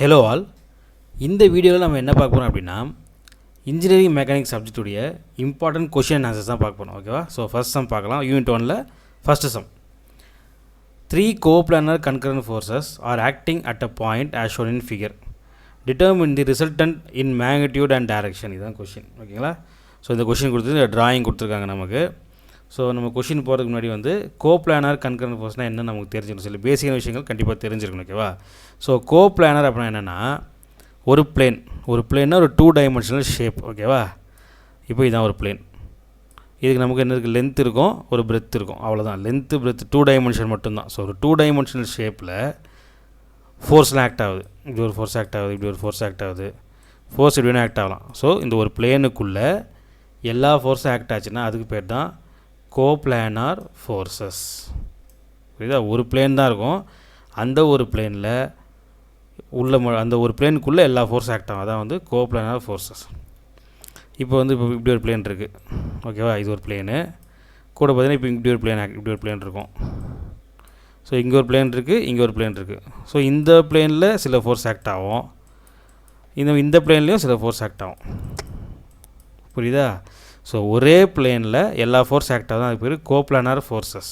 Hello all. இந்த வீடியோவில் நம்ம என்ன பார்க்க போகிறோம் அப்படின்னா இன்ஜினியரிங் மெக்கானிக்ஸ் சப்ஜெக்டுடைய இம்பார்ட்டன்ட் கொஷின் அண்ட் ஆன்சர்ஸ் தான் பார்க்க போகிறோம். ஓகேவா? ஸோ ஃபர்ஸ்ட் சம் பார்க்கலாம். யூனிட் 1ல் first sum. 3 coplanar concurrent forces are acting at a point as shown in figure. Determine the resultant in magnitude and direction. இதுதான் question. ஓகேங்களா? So இந்த question கொடுத்து ட்ராயிங் கொடுத்துருக்காங்க நமக்கு. ஸோ நம்ம கொஷின் போகிறதுக்கு முன்னாடி வந்து கோப்ளானர் கன்கரண்ட் ஃபோர்ஸ்னால் என்ன நமக்கு தெரிஞ்சுக்கணும். சில பேசிக்கான விஷயங்கள் கண்டிப்பாக தெரிஞ்சிருக்கணும். ஓகேவா? ஸோ கோப்ளானர் அப்படின்னா என்னென்னா ஒரு பிளேன்னா ஒரு 2 டைமென்ஷனல் ஷேப். ஓகேவா? இப்போ இதுதான் ஒரு பிளேன். இதுக்கு நமக்கு என்ன இருக்குது, லென்த் இருக்கும், ஒரு பிரெத் இருக்கும், அவ்வளோதான். லென்த்து பிரெத் 2 டைமென்ஷன் மட்டும்தான். ஸோ ஒரு 2 டைமென்ஷனல் ஷேப்பில் ஃபோர்ஸ்லாம் ஆக்ட் ஆகுது. இப்படி ஒரு ஃபோர்ஸ் ஆக்ட் ஆகுது, இப்படி ஒரு ஃபோர்ஸ் ஆக்ட் ஆகுது. ஃபோர்ஸ் இப்படி வேணும் ஆக்ட் ஆகலாம். ஸோ இந்த ஒரு பிளேனுக்குள்ளே எல்லா ஃபோர்ஸும் ஆக்ட் ஆச்சுன்னா அதுக்கு பேர் தான் கோப்ளானார் ஃபோர்ஸஸ். புரியுதா? ஒரு பிளேன் தான் இருக்கும். அந்த ஒரு பிளேனில் அந்த ஒரு பிளேனுக்குள்ளே எல்லா ஃபோர்ஸும் ஆக்ட் ஆகும். அதான் வந்து கோப்ளானார் ஃபோர்ஸஸ். இப்போ வந்து இப்படி ஒரு பிளேன் இருக்குது. ஓகேவா? இது ஒரு பிளேனு கூட பார்த்தீங்கன்னா இப்போ இப்படி ஒரு பிளேன் இருக்கும். ஸோ இங்கே ஒரு பிளேன் இருக்குது, இங்கே ஒரு பிளேன் இருக்குது. ஸோ இந்த பிளேனில் சில ஃபோர்ஸ் ஆக்ட் ஆகும், இந்த பிளேன்லேயும் சில ஃபோர்ஸ் ஆக்ட் ஆகும். புரியுதா? ஸோ ஒரே பிளேனில் எல்லா ஃபோர்ஸ் ஆக்ட் ஆகும், அதுக்கு பேர் கோப்ளானார் ஃபோர்ஸஸ்.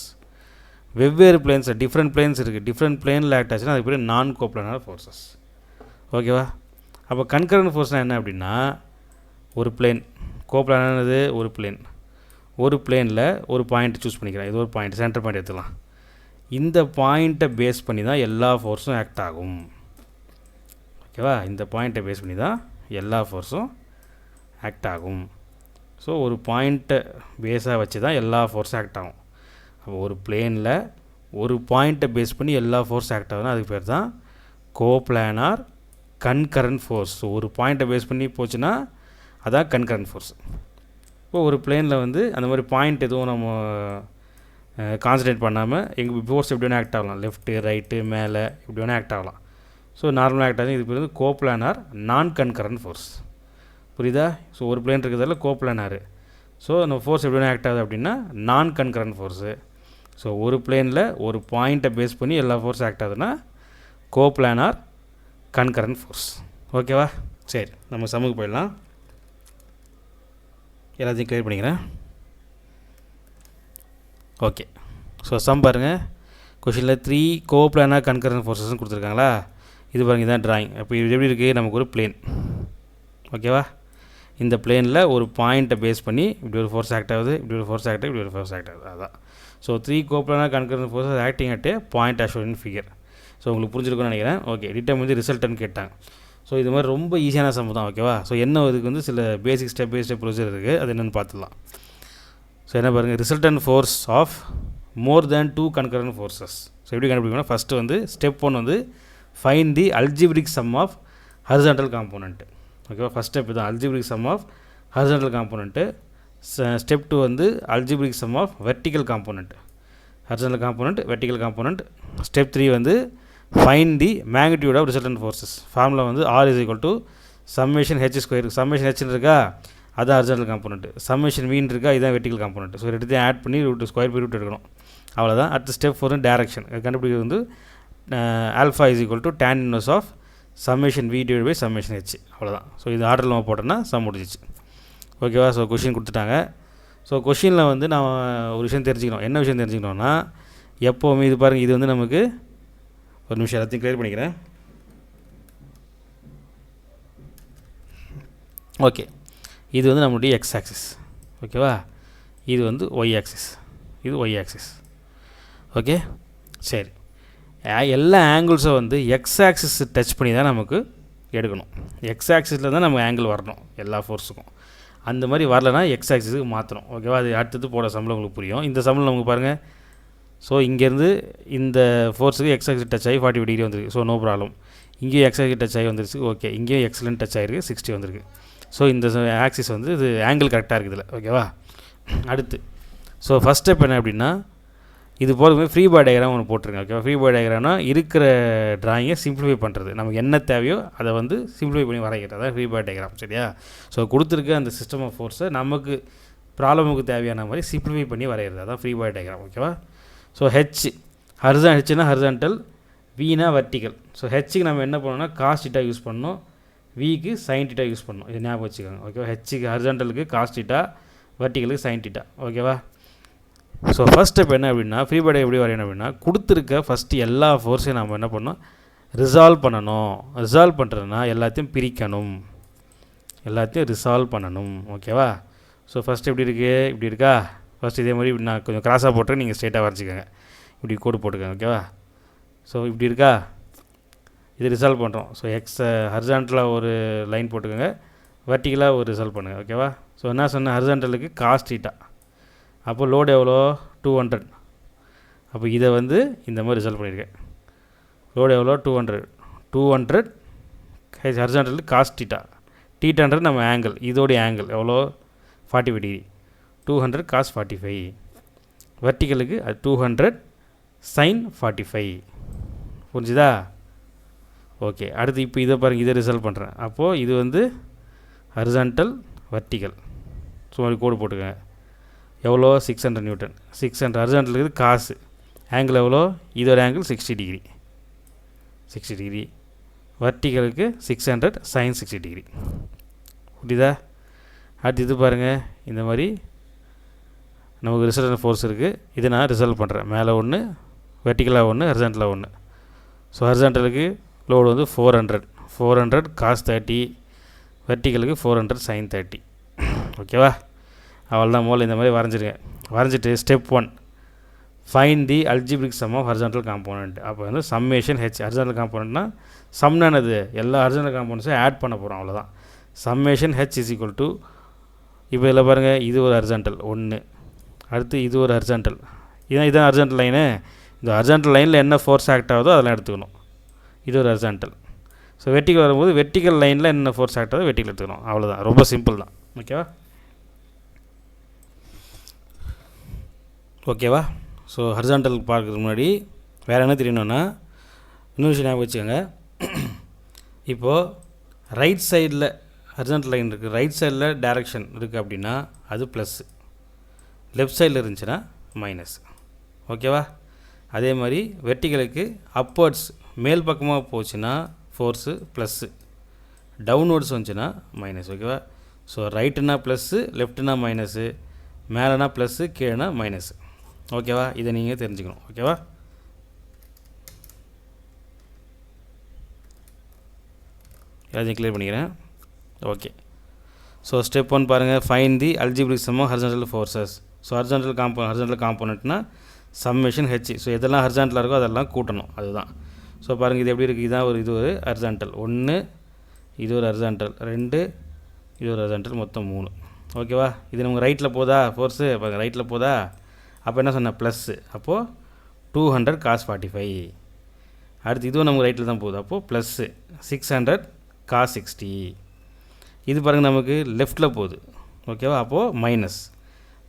வெவ்வேறு பிளேன்ஸ், டிஃப்ரெண்ட் பிளேன்ஸ் இருக்குது, டிஃப்ரெண்ட் பிளேனில் ஆக்ட் ஆச்சுன்னா அதுக்கு பேர் நான் கோப்ளானார் ஃபோர்ஸஸ். ஓகேவா? அப்போ கன்கரண்ட் ஃபோர்ஸ்னால் என்ன அப்படின்னா ஒரு பிளேன், கோப்ளானானது ஒரு பிளேனில் ஒரு பாயிண்ட் சூஸ் பண்ணிக்கிறேன். இது ஒரு பாயிண்ட், சென்டர் பாயிண்ட் எடுத்துக்கலாம். இந்த பாயிண்ட்டை பேஸ் பண்ணி தான் எல்லா ஃபோர்ஸும் ஆக்ட் ஆகும். ஓகேவா? இந்த பாயிண்ட்டை பேஸ் பண்ணி தான் எல்லா ஃபோர்ஸும் ஆக்ட் ஆகும். ஸோ ஒரு பாயிண்ட்டை பேஸாக வச்சு தான் எல்லா ஃபோர்ஸும் ஆக்ட் ஆகும். அப்போ ஒரு பிளேனில் ஒரு பாயிண்ட்டை பேஸ் பண்ணி எல்லா ஃபோர்ஸும் ஆக்ட் ஆகுதுன்னா அதுக்கு பேர் தான் கோப்ளானார் கன்கரண்ட் ஃபோர்ஸ். ஸோ ஒரு பாயிண்ட்டை பேஸ் பண்ணி போச்சுன்னா அதான் கன்கரண்ட் ஃபோர்ஸ். இப்போ ஒரு பிளேனில் வந்து அந்த மாதிரி பாயிண்ட் எதுவும் நம்ம கான்சன்ட்ரேட் பண்ணாமல் எங்கள் ஃபோர்ஸ் எப்படி வேணால் ஆக்ட் ஆகலாம். லெஃப்ட்டு, ரைட்டு, மேலே இப்படி வேணால் ஆக்ட் ஆகலாம். ஸோ நார்மலாக ஆக்ட் ஆகுது. இது பேர் வந்து கோப்ளானார் நான் கன்கரண்ட் ஃபோர்ஸ். புரியுதா? ஸோ ஒரு பிளேன் இருக்கிறதால கோப்ளானார். ஸோ நம்ம ஃபோர்ஸ் எப்படி வேணால் ஆக்ட் ஆகுது அப்படின்னா நான் கன்கரண்ட் ஃபோர்ஸு. ஸோ ஒரு பிளேனில் ஒரு பாயிண்ட்டை பேஸ் பண்ணி எல்லா ஃபோர்ஸும் ஆக்ட் ஆகுதுன்னா கோப்ளானார் கன்கரண்ட் ஃபோர்ஸ். ஓகேவா? சரி, நம்ம சம்முக்கு போயிடலாம். எல்லாத்தையும் கிளியர் பண்ணிக்கிறேன். ஓகே. ஸோ சம் பாருங்கள். கொஷினில் 3 கோப்ளானார் கன்கரண்ட் ஃபோர்ஸஸ்ன்னு கொடுத்துருக்காங்களா? இது பாருங்கள், இதுதான் ட்ராயிங். அப்போ இது எப்படி இருக்குது, நமக்கு ஒரு பிளேன். ஓகேவா? இந்த பிளேனில் ஒரு பாயிண்ட்டை பேஸ் பண்ணி இப்படி ஒரு ஃபோர்ஸ் ஆக்ட் ஆகுது, இப்படி ஒரு ஃபோர்ஸ் ஆக்ட் ஆகுது, இப்படி ஒரு ஃபோர்ஸ் ஆக்ட் ஆகுது. அதுதான். So 3 கோப்ளானார் concurrent forces acting at A point as shown in figure. So உங்களுக்கு புரிஞ்சிருக்கும்னு நினைக்கிறேன். ஓகே. டிட்டர்மின் வந்து ரிசல்ட்னு கேட்டாங்க. ஸோ இது மாதிரி ரொம்ப ஈஸியான சம் தான். ஓகேவா? ஸோ என்ன இதுக்கு வந்து சில basic step by step procedure இருக்குது, அது என்னென்னு பார்த்துடலாம். ஸோ என்ன பாருங்கள், resultant force of more than 2 concurrent forces. So எப்படி கண்டுபிடிக்கணும்? ஃபஸ்ட்டு வந்து ஸ்டெப் 1 வந்து find the algebraic sum of horizontal component. ஓகேவா? ஃபஸ்ட் ஸ்டெப் தான் algebraic sum of horizontal component. Step 2 வந்து algebraic sum of vertical component. Horizontal component, vertical component. Step 3 வந்து find the magnitude of resultant forces. Formula வந்து R = summation H². Summation Hன்னு இருக்கா, அதான் horizontal component. Summation Vன்னு இருக்கா, இதுதான் வெர்டிக்கல் காம்போனன்ட். ஸோ ரெண்டுத்தையும் ஆட் பண்ணி ஸ்கொயர் பை ரூட் எடுக்கணும். அவ்வளோதான். அடுத்த ஸ்டெப் 4 வந்து டேரக்ஷன் கண்டுபிடிக்கிறது வந்து alpha = tan inverse of summation V / summation H. அவ்வளோதான். ஸோ இது ஆர்டரில் நம்ம போட்டோன்னா சம் முடிஞ்சிச்சு. ஓகேவா? ஸோ கொஷின் கொடுத்துட்டாங்க. ஸோ கொஷினில் வந்து நான் ஒரு விஷயம் தெரிஞ்சுக்கணும். என்ன விஷயம் தெரிஞ்சுக்கணுன்னா, எப்போவுமே இது பாருங்கள், இது வந்து நமக்கு ஒரு நிமிஷம் எல்லாத்தையும் கிளியர் பண்ணிக்கிறேன். ஓகே. இது வந்து நம்மளுடைய எக்ஸ் ஆக்சிஸ். ஓகேவா? இது வந்து ஒய் ஆக்சிஸ். இது ஒய் ஆக்சிஸ். ஓகே. சரி, எல்லா ஆங்கிள்ஸும் வந்து எக்ஸ் ஆக்சிஸ் டச் பண்ணி தான் நமக்கு எடுக்கணும். எக்ஸ் ஆக்சிஸில் தான் நம்ம ஆங்கிள் வரணும் எல்லா ஃபோர்ஸுக்கும். அந்த மாதிரி வரலன்னா எக்ஸ் ஆக்சிஸுக்கு மாற்றணும். ஓகேவா? அது அடுத்தது போட சம்பளம் உங்களுக்கு புரியும். இந்த சம்பளம் நமக்கு பாருங்கள். ஸோ இங்கேருந்து இந்த ஃபோர்ஸுக்கு எக்ஸ் ஆக்சிஸ் டச் ஆகி 45 டிகிரி வந்துருக்கு. So no problem. இங்கேயும் எக்ஸ் ஆக்சிஸ் டச் ஆகி வந்துருச்சு. ஓகே. இங்கேயும் எக்ஸலன்ட் டச் ஆகிருக்கு, 60 வந்திருக்கு. ஸோ இந்த ஆக்சிஸ் வந்து இது ஆங்கிள் கரெக்டாக இருக்குது இதில். ஓகேவா? அடுத்து ஸோ ஃபஸ்ட் ஸ்டெப் என்ன அப்படின்னா, இது போலவே ஃப்ரீ பாடி டயக்ராம் ஒன்று போட்டிருங்க. ஓகேவா? ஃப்ரீ பாடி டயக்ராம்னா இருக்கிற ட்ராயிங்கை சிம்பிளிஃபை பண்ணுறது. நமக்கு என்ன தேவையோ அதை வந்து சிம்பிளிஃபை பண்ணி வரைகிறது. அதான் ஃப்ரீ பாடி டயக்ராம். சரியா? ஸோ கொடுத்துருக்க அந்த சிஸ்டம் ஆஃப் ஃபோர்ஸை நமக்கு ப்ராப்ளமுக்கு தேவையான மாதிரி சிம்பிளிஃபை பண்ணி வரைகிறது. அதான் ஃப்ரீ பாடி டயக்ராம். ஓகேவா? ஸோ ஹெச்னா ஹரிசாண்டல், வினா வெர்டிக்கல். ஸோ ஹெச்சுக்கு நம்ம என்ன பண்ணணும்னா காஸ் தீட்டா யூஸ் பண்ணணும், விக்கு சைன் தீட்டா யூஸ் பண்ணணும். இது ஞாபகம் வச்சுக்கோங்க. ஓகேவா? ஹெச்சுக்கு ஹரிசாண்டலுக்கு காஸ் தீட்டா, வெர்டிக்கலுக்கு சைன் தீட்டா. ஓகேவா? ஸோ ஃபஸ்ட் ஸ்டெப் என்ன அப்படின்னா, ஃப்ரீ பாடி எப்படி வரையணும் அப்படின்னா, கொடுத்துருக்க ஃபஸ்ட்டு எல்லா ஃபோர்ஸையும் நம்ம என்ன பண்ணணும், ரிசால்வ் பண்ணணும். ரிசால்வ் பண்ணுறதுனா எல்லாத்தையும் பிரிக்கணும், எல்லாத்தையும் ரிசால்வ் பண்ணணும். ஓகேவா? ஸோ ஃபஸ்ட்டு எப்படி இருக்குது, இப்படி இருக்கா? ஃபஸ்ட் இதே மாதிரி நான் கொஞ்சம் கிராஸாக போட்டுருக்கேன், நீங்கள் ஸ்ட்ரெயிட்டாக வரைச்சிக்கோங்க. இப்படி கோடு போட்டுக்கோங்க. ஓகேவா? ஸோ இப்படி இருக்கா? இது ரிசால்வ் பண்ணுறோம். ஸோ எக்ஸ் ஹரிசாண்டலாக ஒரு லைன் போட்டுக்கோங்க, வெர்டிக்கலாக ஒரு ரிசால்வ் பண்ணுங்கள். ஓகேவா? ஸோ என்ன சொன்னேன், ஹரிசாண்டலுக்கு காஸ் தீட்டா, அப்போ லோடு எவ்வளோ 200. அப்போ இதை வந்து இந்த மாதிரி ரிசால்வ் பண்ணியிருக்கேன். லோடு எவ்வளோ 200 ஹரிசாண்டலுக்கு காஸ் தீட்டா, தீட்டான்றது நம்ம ஆங்கிள், இதோடைய ஆங்கிள் எவ்வளோ 45 டிகிரி, 200 காஸ் 45. வெர்டிக்கலுக்கு அது 200 சைன் 45. புரிஞ்சுதா? ஓகே. அடுத்து இப்போ இதை பாருங்கள், இதை ரிசால்வ் பண்ணுறேன். அப்போது இது வந்து ஹரிசாண்டல் வெர்டிக்கல். ஸோ கோடு போட்டுக்கோங்க. எவ்வளோ 600 நியூட்டன். 600 ஹரிசாண்டலுக்கு காசு, ஆங்கிள் எவ்வளோ, இதோட ஆங்கிள் 60 டிகிரி, 60 டிகிரி. வெர்டிக்கலுக்கு 600 சைன் 60 டிகிரி. புரியுதா? அடுத்து இது பாருங்கள், இந்த மாதிரி நமக்கு ரிசல்டன் ஃபோர்ஸ் இருக்குது. இதை நான் ரிசால்வ் பண்ணுறேன். மேலே ஒன்று, வெர்டிக்கலாக ஒன்று, ஹரிசாண்டலாக ஒன்று. ஸோ ஹரிசாண்டலுக்கு லோடு வந்து 400 காஸ் 30, வெர்டிக்கலுக்கு 400 சைன் 30. ஓகேவா? அவள்தான் மூலம் இந்த மாதிரி வரைஞ்சிருங்க. வரைஞ்சிட்டு step 1, find the algebraic sum of horizontal component. அப்போ வந்து சம்மேஷன் ஹெச். ஹரிசாண்டல் காம்போனன்ட்னா சம்னானது எல்லா ஹரிசாண்டல் காம்போனன்ட்ஸும் ஆட் பண்ண போகிறோம், அவ்வளோதான். Summation H is equal to, இப்போ இதில் பாருங்கள், இது ஒரு ஹரிசாண்டல் 1, அடுத்து இது ஒரு ஹரிசாண்டல், இதான் ஹரிசாண்டல் லைனு. இந்த ஹரிசாண்டல் லைனில் என்ன ஃபோர்ஸ் ஆக்ட் ஆகுதோ அதெல்லாம் எடுத்துக்கணும். இது ஒரு ஹரிசாண்டல். ஸோ வெர்டிக்கல் வரும்போது வெர்டிக்கல் லைனில் என்ன ஃபோர்ஸ் ஆக்ட் ஆகுதோ வெர்டிக்கல் எடுத்துக்கணும், அவ்வளோதான். ரொம்ப சிம்பிள் தான். ஓகேவா? ஓகேவா? ஸோ ஹரிசாண்டல் பார்க்கறதுக்கு முன்னாடி வேறு என்ன தெரியணுன்னா, இன்னொரு விஷயம் ஞாபகம் வச்சுக்கோங்க. இப்போது ரைட் சைடில் ஹரிசாண்டல் லைன் இருக்குது, ரைட் சைடில் டைரக்ஷன் இருக்குது அப்படின்னா அது ப்ளஸ்ஸு, லெஃப்ட் சைடில் இருந்துச்சுன்னா மைனஸ். ஓகேவா? அதே மாதிரி வெர்டிக்கலுக்கு அப்வர்ட்ஸ் மேல் பக்கமாக போச்சுன்னா ஃபோர்ஸு ப்ளஸ்ஸு, டவுன்வர்ட்ஸ் வந்துச்சுன்னா மைனஸ். ஓகேவா? ஸோ ரைட்டுனா ப்ளஸ்ஸு, லெஃப்ட்டுனா மைனஸு, மேலேனா ப்ளஸ்ஸு, கீழேனா மைனஸு. ஓகேவா? இதை நீங்கள் தெரிஞ்சுக்கணும். ஓகேவா? எல்லாத்தையும் கிளியர் பண்ணிக்கிறேன். ஓகே. ஸோ ஸ்டெப் 1 பாருங்கள், find the algebraic sum of horizontal forces. So horizontal காம்போனன்ட்னா சம்மேஷன் ஹெச். ஸோ எதெல்லாம் ஹரிசாண்டலாக இருக்கோ அதெல்லாம் கூட்டணும், அதுதான். ஸோ பாருங்கள், இது எப்படி இருக்குது, இதுதான் இது ஒரு ஹரிசாண்டல் 1, இது ஒரு ஹரிசாண்டல் 2, இது ஒரு ஹரிசாண்டல், மொத்தம் 3. ஓகேவா? இது நமக்கு ரைட்டில் போதா ஃபோர்ஸு, பாருங்கள் ரைட்டில் போதா. அப்போ என்ன சொன்னேன், ப்ளஸ்ஸு. அப்போது 200 காஸ் 45. அடுத்து இதுவும் நமக்கு ரைட்டில் தான் போகுது, அப்போது ப்ளஸ்ஸு 600 காஸ் 60. இது பாருங்கள் நமக்கு லெஃப்ட்டில் போகுது. ஓகேவா? அப்போது மைனஸ்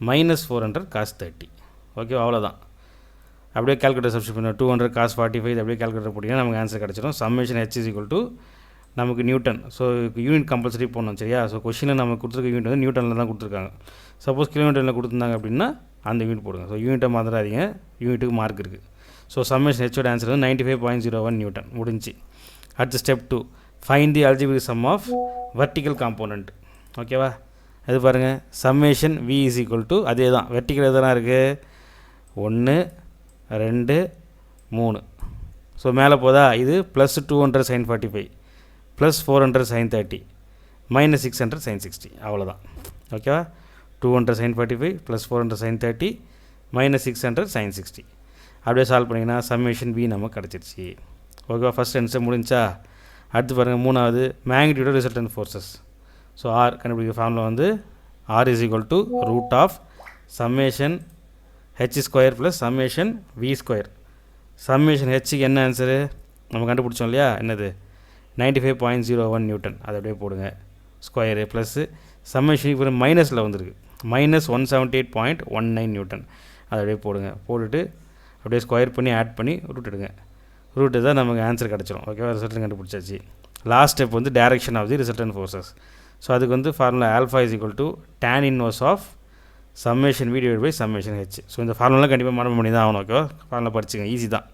400 காஸ் 30. ஓகேவா? அவ்வளோதான். அப்படியே கால்குலேட்டர் சப்ஸ்டிட் பண்ண 200 காஸ் 45 அப்படியே கால்குலேட்டர் போட்டிங்கன்னா நமக்கு ஆன்சர் கிடச்சிடும். Summation H is equal to நமக்கு நியூட்டன். ஸோ யூனிட் கம்பல்சரி போடணும், சரியா? ஸோ கொஷினில் நம்ம கொடுத்துருக்க யூனிட் வந்து நியூட்டனில் தான் கொடுத்துருக்காங்க. சப்போஸ் கிலோமீட்டரில் கொடுத்துருந்தாங்க அப்படின்னா அந்த யூனிட் போடுங்க. ஸோ யூனிட்டை மாத்திராதீங்க, யூனிட்டுக்கு மார்க் இருக்குது. ஸோ சம்மேஷன் ஹெச்சோட ஆன்சர் வந்து 95.01 நியூட்டன். முடிஞ்சு. அடுத்து step 2, find the algebraic sum of vertical component. ஓகேவா? அது பாருங்கள், summation V is equal to அதே தான். வெர்டிக்கல் எதெல்லாம் இருக்குது, 1, 2, 3. ஸோ மேலே போதா, இது plus 200 sine 45, plus 400 sine 30, minus 600 sine 60. அவ்வளோதான். ஓகேவா? 200 sine 45 plus 400 sine 30 minus 600 sine 60. அப்படியே சால்வ் பண்ணிங்கன்னா சம்மேஷன் வி நமக்கு கிடச்சிருச்சு. ஓகேவா? ஃபஸ்ட் ஆன்சர் முடிஞ்சா. அடுத்து பாருங்கள், மூணாவது magnitude resultant forces. So R கண்டுபிடிக்கிற ஃபார்முலா வந்து R is equal to root of summation H square plus summation V square. Summation ஹெச்சுக்கு என்ன ஆன்சரு நம்ம கண்டுபிடிச்சோம் இல்லையா, என்னது 95.01 நியூட்டன். அதை அப்படியே போடுங்க, ஸ்கொயரு ப்ளஸ்ஸு சம்மேஷன் இப்போ மைனஸில் வந்துருக்கு, மைனஸ் 178.19 நியூட்டன். அதை அப்படியே போடுங்க. போட்டுட்டு அப்படியே ஸ்கொயர் பண்ணி ஆட் பண்ணி ரூட் எடுங்க. ரூட்டு தான் நமக்கு ஆன்சர் கிடச்சிரும். ஓகேவா? ரிசல்ட் கண்டுபிடிச்சாச்சு. லாஸ்ட் ஸ்டெப் வந்து direction of the resultant forces. So அதுக்கு வந்து formula alpha is equal to tan inverse of summation V divide by summation H. So இந்த ஃபார்முலா கண்டிப்பாக மாடல் பண்ணி தான் ஆகணும். ஓகேவா? ஃபார்முலா படிச்சுங்க, ஈஸி தான்.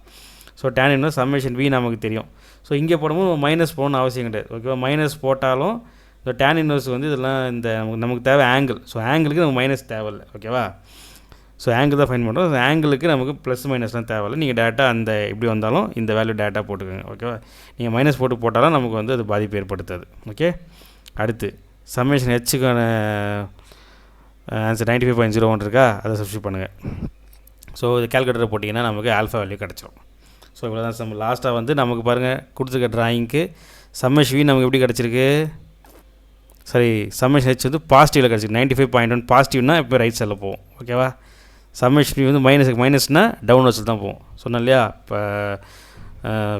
So tan inverse summation v நமக்கு தெரியும். ஸோ இங்கே போடும்போது மைனஸ் போகணும்னு அவசியம் கிடையாது. ஓகேவா, மைனஸ் போட்டாலும் இந்த tan இன்வர்ஸ் வந்து இதெல்லாம் இந்த நமக்கு தேவை ஆங்கிள். ஸோ ஆங்கிளுக்கு நமக்கு மைனஸ் தேவையில்லை. ஓகேவா, ஸோ ஆங்கிள் தான் ஃபைன் பண்ணுறோம். ஸோ ஆங்கிளுக்கு நமக்கு ப்ளஸ் மைனஸ்லாம் தேவையில்லை. நீங்கள் டேட்டா அந்த எப்படி வந்தாலும் இந்த வேல்யூ டேட்டா போட்டுக்கோங்க. ஓகேவா, நீங்கள் மைனஸ் போட்டாலும் நமக்கு வந்து அது பாதிப்பு ஏற்படுத்தாது. ஓகே, அடுத்து சம்மேஷன் ஹெச்சுக்கான ஆன்சர் 95.01 இருக்கா, அதை சப்ஸ்டியூட் பண்ணுங்கள். ஸோ இது கேல்குலேட்டரை போட்டிங்கன்னா நமக்கு ஆல்ஃபா வேல்யூ கிடச்சிரும். ஸோ இவ்வளோ தான் சம். லாஸ்ட்டாக வந்து நமக்கு பாருங்கள் கொடுத்துருக்க ட்ராயிங்க்கு சம்மேஷன் v நமக்கு எப்படி கிடச்சிருக்கு, சரி சம்மேஷன் ஹெச் வந்து பாசிட்டிவில் கிடச்சிருக்கு. 95.1 பாசிட்டிவ்னா இப்போ ரைட் சைடில் போகும். ஓகேவா, சம்மேஷன் v வந்து மைனஸ்னால் டவுன்வர்ட்ஸில் தான் போகும். சொன்னேன் இல்லையா, இப்போ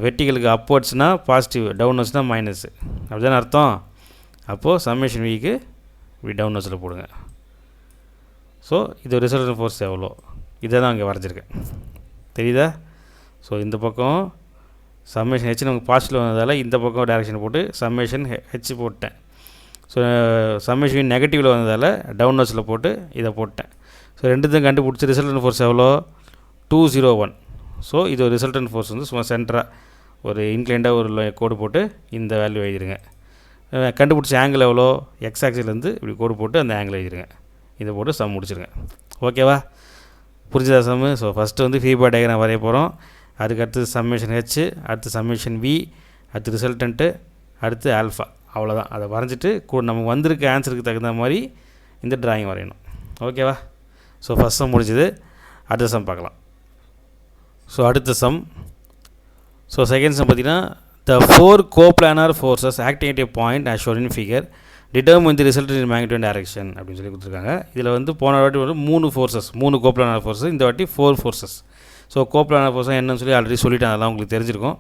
வெர்டிகலுக்கு அப்வர்ட்ஸ்னால் பாசிட்டிவ், டவுன்வர்ட்ஸ்னால் மைனஸ், அப்படி தானே அர்த்தம். அப்போது சம்மேஷன் விக்கு இப்படி டவுன்வர்ட்ஸில் போடுங்க. ஸோ இது ரிசல்டன் ஃபோர்ஸ் எவ்வளோ, இதை தான் அங்கே வரைஞ்சிருக்கேன், தெரியுதா. ஸோ இந்த பக்கம் சம்மேஷன் ஹெச் நமக்கு பாசிட்டிவ் வந்ததால் இந்த பக்கம் டைரெக்ஷன் போட்டு சம்மேஷன் ஹெச் போட்டேன். ஸோ சம்மேஷன் நெகட்டிவில் வந்ததால் டவுன்வர்ட்ஸில் போட்டு இதை போட்டேன். ஸோ ரெண்டுத்தையும் கண்டுபிடிச்சி ரிசல்டன் ஃபோர்ஸ் எவ்வளோ 201. ஸோ இது ஒரு ரிசல்டன் ஃபோர்ஸ் வந்து சும்மா சென்டராக ஒரு இன்க்ளைண்டாக ஒரு கோடு போட்டு இந்த வேல்யூ எழுதிருங்க. கண்டுபிடிச்ச ஆங்கிள் எவ்வளோ, எக்ஸ் ஆக்சிலேருந்து இப்படி கோடு போட்டு அந்த ஆங்கிள் எழுதிருங்க. இதை போட்டு சம் முடிச்சிருங்க. ஓகேவா, புரிஞ்சுதா சம்மு. ஸோ ஃபஸ்ட்டு வந்து ஃபீட்பேக் டயக்ராம் வரைய போகிறோம். அதுக்கு அடுத்து சம்மேஷன் ஹெச், அடுத்து சம்மேஷன் வி, அடுத்து ரிசல்டன்ட்டு, அடுத்து ஆல்ஃபா. அவ்வளோதான். அதை வரைஞ்சிட்டு நமக்கு வந்திருக்க ஆன்சருக்கு தகுந்த மாதிரி இந்த ட்ராயிங் வரையணும். ஓகேவா, ஸோ ஃபஸ்ட் சம் முடிஞ்சது. அடுத்த சம் பார்க்கலாம். ஸோ அடுத்த சம், ஸோ செகண்ட் சம் பார்த்திங்கன்னா the 4 coplanar forces acting at a point as shown in figure determine the resultant in magnitude and direction அப்படின்னு சொல்லி கொடுத்துருக்காங்க. இதில் வந்து போன வாட்டி வந்து 3 ஃபோர்ஸஸ், 3 கோப்ளானார் ஃபோர்ஸஸ், இந்த வாட்டி 4 ஃபோர்ஸஸ். ஸோ கோப்ளானார் ஃபோர்ஸ் என்னன்னு சொல்லி ஆல்ரெடி சொல்லிட்டேன், அதெல்லாம் உங்களுக்கு தெரிஞ்சிருக்கும்.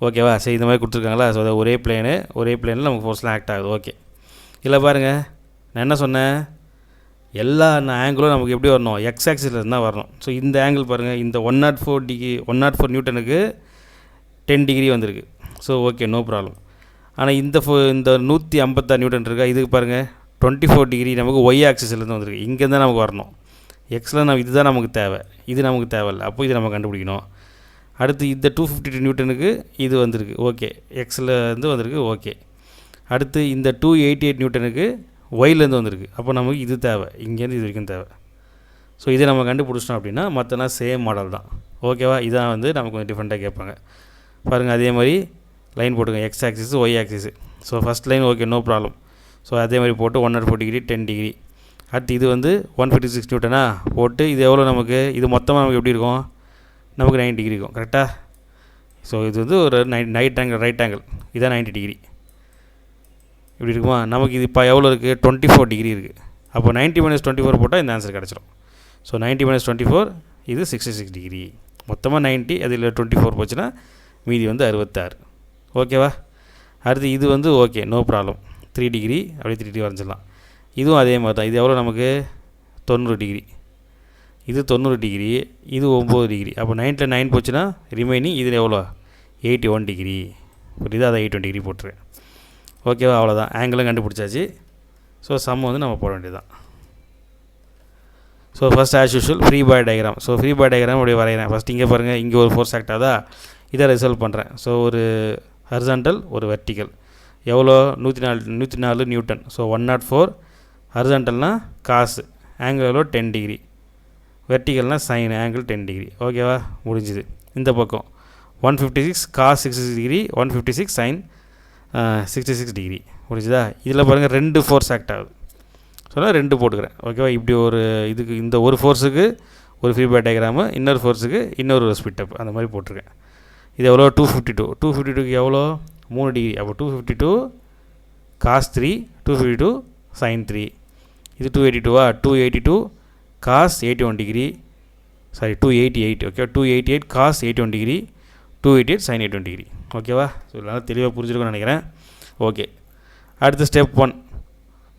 ஓகேவா, சரி இந்த மாதிரி கொடுத்துருக்காங்களா. ஸோ ஒரே பிளேனில் நமக்கு ஃபோர்ஸ்லாம் ஆக்ட் ஆகுது. ஓகே, இல்லை பாருங்கள் நான் என்ன சொன்னேன், எல்லா ஆங்கிளும் நமக்கு எப்படி வரணும், எக்ஸ் ஆக்சிஸில் இருந்தால் வரணும். ஸோ இந்த ஆங்கிள் பாருங்கள், இந்த 104 நியூட்டனுக்கு 10 டிகிரி வந்திருக்கு. So okay, no problem. ஆனால் இந்த 156 நியூட்டன் இருக்கா, இதுக்கு பாருங்கள் 24 டிகிரி நமக்கு ஒய் ஆக்சிஸ்லேருந்து வந்திருக்கு. இங்கேருந்து நமக்கு வரணும். எக்ஸில் நம்ம இதுதான் நமக்கு தேவை, இது நமக்கு தேவையில்லை. அப்போ இதை நம்ம கண்டுபிடிக்கணும். அடுத்து இந்த 252 நியூட்டனுக்கு இது வந்திருக்கு. ஓகே, எக்ஸில் இருந்து வந்திருக்கு. ஓகே, அடுத்து இந்த 288 நியூட்டனுக்கு ஒய்லேருந்து வந்திருக்கு. அப்போ நமக்கு இது தேவை, இங்கேருந்து இது வரைக்கும் தேவை. ஸோ இதை நம்ம கண்டுபிடிச்சிட்டோம் அப்படின்னா மற்றனா சேம் மாடல் தான். ஓகேவா, இதான் வந்து நமக்கு கொஞ்சம் டிஃப்ரெண்ட்டாக கேட்பாங்க. பாருங்கள் அதே மாதிரி லைன் போட்டுங்க, x axis y axis. So first line okay, no problem. So அதே மாதிரி போட்டு 104 டிகிரி 10 டிகிரி. அடுத்து இது வந்து 156 நியூட்டனா போட்டு இது எவ்வளோ நமக்கு, இது மொத்தமாக நமக்கு எப்படி இருக்கும், நமக்கு 90 டிகிரி இருக்கும். கரெக்டாக. ஸோ இது வந்து ஒரு ரைட் ஆங்கிள், இதான் 90 டிகிரி. இப்படி இருக்குமா, நமக்கு இது இப்போ எவ்வளோ இருக்குது, 24 டிகிரி இருக்குது. அப்போ 90 - 24 போட்டால் இந்த ஆன்சர் கிடச்சிரும். ஸோ 90 - 24 இது 66 டிகிரி. மொத்தமாக 90, அதில் 24 போச்சுன்னா மீதி வந்து 66. ஓகேவா. அடுத்து இது வந்து ஓகே, நோ ப்ராப்ளம், 3 டிகிரி அப்படியே 3 டிகிரி வரைஞ்சிடலாம். இதுவும் அதே மாதிரி தான். இது எவ்வளோ நமக்கு 90 டிகிரி, இது 90 டிகிரி, இது 9 டிகிரி. அப்போ 90ல் 9 போச்சுன்னா ரிமைனிங் இதில் எவ்வளோ 81 டிகிரி. புரியுது, அதை 81 டிகிரி போட்டுருவேன். ஓகேவா, அவ்வளோதான். ஆங்கிளும் கண்டுபிடிச்சாச்சு. ஸோ சம் வந்து நம்ம போட வேண்டியது தான். So first as usual free body diagram. So free body diagram அப்படியே வரைகிறேன். ஃபஸ்ட் இங்கே பாருங்கள், இங்கே ஒரு ஃபோர்ஸ் ஆக்ட் ஆகுதா, இதை ரிசல்வ் பண்ணுறேன். ஸோ ஒரு ஹரிசாண்டல் ஒரு வெர்டிக்கல் எவ்வளோ 104 நியூட்டன். ஸோ 104 ஹரிசாண்டல்னால் காசு, ஆங்கிள் எவ்வளோ 10 டிகிரி, வெர்டிக்கல்னால் சைன், ஆங்கிள் 10 டிகிரி. ஓகேவா, முடிஞ்சுது. இந்த பக்கம் 156 காஸ் 66 டிகிரி, 156 சைன் 66 டிகிரி. முடிஞ்சுதா. இதில் பாருங்கள் 2 ஃபோர்ஸ் ஆக்ட் ஆகுது. ஸோ 2 போட்டுக்கிறேன். ஓகேவா, இப்படி ஒரு இதுக்கு இந்த ஒரு ஃபோர்ஸுக்கு ஒரு ஃப்ரீ பாடி டயக்ராமு, இன்னொரு ஃபோர்ஸுக்கு இன்னொரு ஸ்பிட்டப், அந்த மாதிரி போட்டிருக்கேன். இது எவ்வளோ 252க்கு எவ்வளோ 3 டிகிரி. அப்போ 252 காஸ் 3, 252 சைன் 3. இது 282வா, 282 cos 81 degree, sorry 288. Okay, 288 cos 81 degree, 288 sine 81 degree. ஓகேவா. ஸோ இதெல்லாம் தெளிவாக புரிஞ்சிருக்கும்னு நினைக்கிறேன். ஓகே, அடுத்து step 1.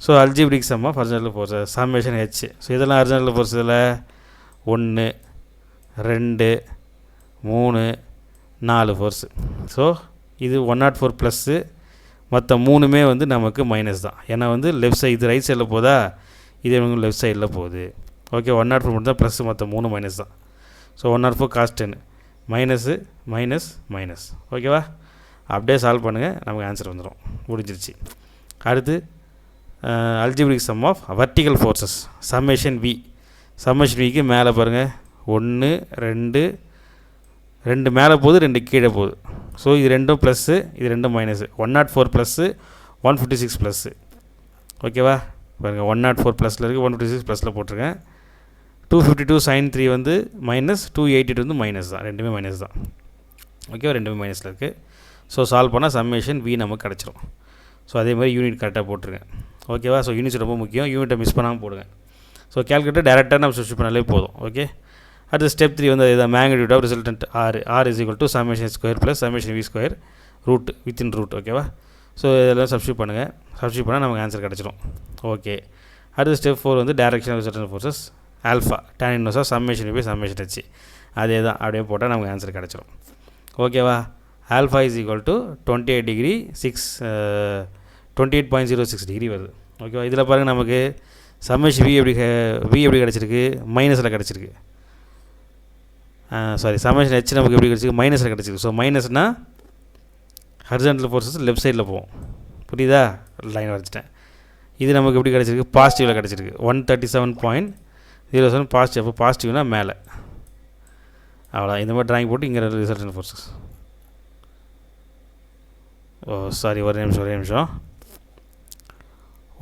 So algebraic sum of horizontal force, summation H. So இதெல்லாம் ஹரிசாண்டல் ஃபோர்ஸ் இதில் 1 2 3 4 ஃபோர்ஸு. ஸோ இது 104 ப்ளஸ்ஸு, மற்ற 3மே வந்து நமக்கு மைனஸ் தான். ஏன்னா வந்து லெஃப்ட் சைடு இது ரைட் சைடில் போதா, இது எனக்கு லெஃப்ட் சைடில் போகுது. ஓகே, 104 மட்டும் தான் ப்ளஸ், மற்ற 3 மைனஸ் தான். So 104 cos 10. Minus minus minus. ஓகேவா? அப்படியே சால்வ் பண்ணுங்கள், நமக்கு ஆன்சர் வந்துடும். முடிஞ்சிருச்சு. அடுத்து algebraic sum of vertical forces summation V. Summation விக்கு மேலே பாருங்கள் 1 2 2 மேலே போகுது, 2 கீழே போகுது. ஸோ இது ரெண்டும் ப்ளஸ்ஸு, இது ரெண்டும் மைனஸு. 104 plus 156 plus. ஓகேவா? பாருங்கள் 104 ப்ளஸில் இருக்குது, 156 ப்ளஸில் போட்டிருக்கேன். 252 sin 3 வந்து மைனஸ், 288 வந்து மைனஸ் தான், ரெண்டுமே மைனஸ் தான். ஓகேவா? ரெண்டுமே மைனஸில் இருக்குது. ஸோ சால்வ் பண்ணால் சம்மேஷன் வி நமக்கு கிடச்சிரும். ஸோ அதே மாதிரி யூனிட் கரெக்டாக போட்டுருங்க. ஓகேவா? ஸோ யூனிட்ஸ் ரொம்ப முக்கியம், யூனிட்டை மிஸ் பண்ணாமல் போடுங்க. ஸோ கேல்குலேட்டர் டேரெக்டாக நம்ம சப்ஸ்டிட் பண்ணாலே போதும். ஓகே. அடுத்து ஸ்டெப் 3 வந்து இதுதான் magnitude of resultant R is equal to summation square plus summation V square root within root. ஓகேவா? ஸோ இதெல்லாம் சப்ஸ்டிட் பண்ணுங்கள். சப்ஸ்டிட் பண்ணால் நமக்கு ஆன்சர் கிடச்சிரும். ஓகே. அடுத்து ஸ்டெப் 4 வந்து direction of resultant forces alpha tan inverse of summation by summation H. அதே தான், அப்படியே போட்டால் நமக்கு ஆன்சர் கிடச்சிரும். ஓகேவா? Alpha is equal to 28 degree 28.06 degree வருது. ஓகேவா? இதில் பாருங்கள் நமக்கு சம்மேஷன் வி எப்படி கிடச்சிருக்கு, மைனஸில் கிடச்சிருக்கு. சாரி, சம்மேஷன் ஹெச் நமக்கு எப்படி கிடச்சிருக்கு, மைனஸில் கிடச்சிருக்கு. ஸோ மைனஸ்னால் ஹரிசாண்டல் ஃபோர்ஸஸ் லெஃப்ட் சைடில் போகும். புரியுதா? லைன் வரைச்சிட்டேன். இது நமக்கு எப்படி கிடச்சிருக்கு, பாசிட்டிவில் கிடச்சிருக்கு. 137.07 பாசிட்டிவ். அப்போ பாசிட்டிவ்னா மேலே. அவ்வளோ இந்த மாதிரி ட்ராயிங் போட்டு இங்கே ரிசல்டன்ட் ஃபோர்ஸஸ். ஓ சாரி, ஒரு நிமிஷம்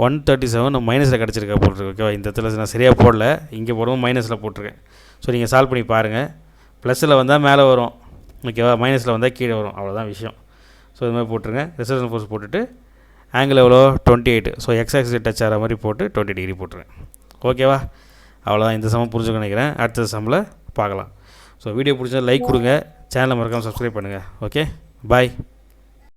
137 மைனஸில் கிடச்சிருக்கா போட்டிருக்கு. ஓகேவா? இந்த இடத்துல நான் சரியாக போடல, இங்கே போடுவோம் மைனஸில் போட்டிருக்கேன். ஸோ நீங்கள் சால்வ் பண்ணி பாருங்கள். ப்ளஸில் வந்தால் மேலே வரும். ஓகேவா? மைனஸில் வந்தால் கீழே வரும். அவ்வளோதான் விஷயம். ஸோ இது மாதிரி போட்டுருங்க. ரிசல்டன்ட் ஃபோர்ஸ் போட்டுட்டு ஆங்கிள் எவ்வளோ 28. ஸோ எக்ஸ் ஆக்சிஸ் டச் ஆகிற மாதிரி போட்டு 20 டிகிரி போட்டுருங்க. ஓகேவா? அவ்வளோதான். இந்த சமம் புரிஞ்சுக்க நினைக்கிறேன். அடுத்த சம்மில் பார்க்கலாம். ஸோ வீடியோ பிடிச்சா லைக் கொடுங்க, சேனலை மறக்காமல் சப்ஸ்கிரைப் பண்ணுங்கள். ஓகே, பாய்.